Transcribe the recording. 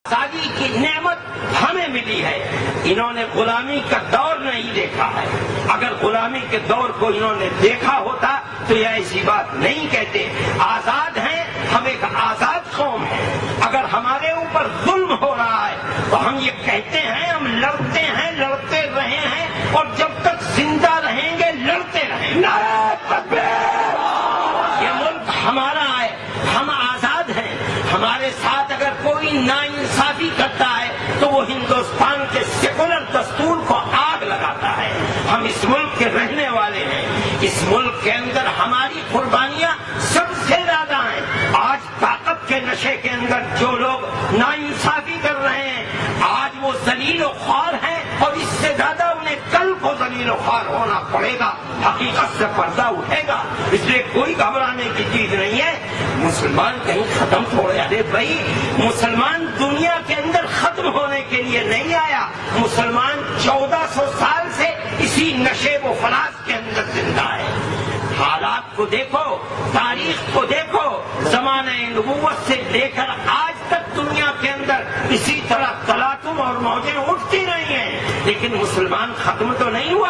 آزادی کی نعمت ہمیں ملی ہے، انہوں نے غلامی کا دور نہیں دیکھا ہے۔ اگر غلامی کے دور کو انہوں نے دیکھا ہوتا تو یہ ایسی بات نہیں کہتے۔ آزاد ہیں، ہم ایک آزاد قوم ہیں۔ اگر ہمارے اوپر ظلم ہو رہا ہے تو ہم یہ کہتے ہیں، ہم لڑتے ہیں، لڑتے رہے ہیں اور جب تک زندہ رہیں گے لڑتے رہیں گے۔ نعرہ تکبیر! یہ ملک ہمارا ہے، ہم آزاد ہیں۔ ہمارے ساتھ اگر کوئی ناانصافی کرتا ہے تو وہ ہندوستان کے سیکولر دستور کو آگ لگاتا ہے۔ ہم اس ملک کے رہنے والے ہیں، اس ملک کے اندر ہماری قربانیاں سب سے زیادہ ہیں۔ آج طاقت کے نشے کے اندر جو لوگ ناانصافی کر رہے ہیں آج وہ ذلیل و خوار ہیں اور اس سے زیادہ انہیں کل کو ذلیل و خوار ہونا پڑے گا۔ حقیقت سے پردہ اٹھے گا، اس لیے کوئی گھبرانے کی چیز نہیں ہے۔ مسلمان کہیں ختم تھوڑے، ارے بھائی مسلمان دنیا کے اندر ختم ہونے کے لیے نہیں آیا۔ مسلمان 1400 سال سے اسی نشیب و فراز کے اندر زندہ ہے۔ حالات کو دیکھو، تاریخ کو دیکھو، زمانہ نبوت سے لے کر آج تک دنیا کے اندر اسی طرح تلاطم اور موجیں اٹھتی رہی ہیں، لیکن مسلمان ختم تو نہیں ہوا۔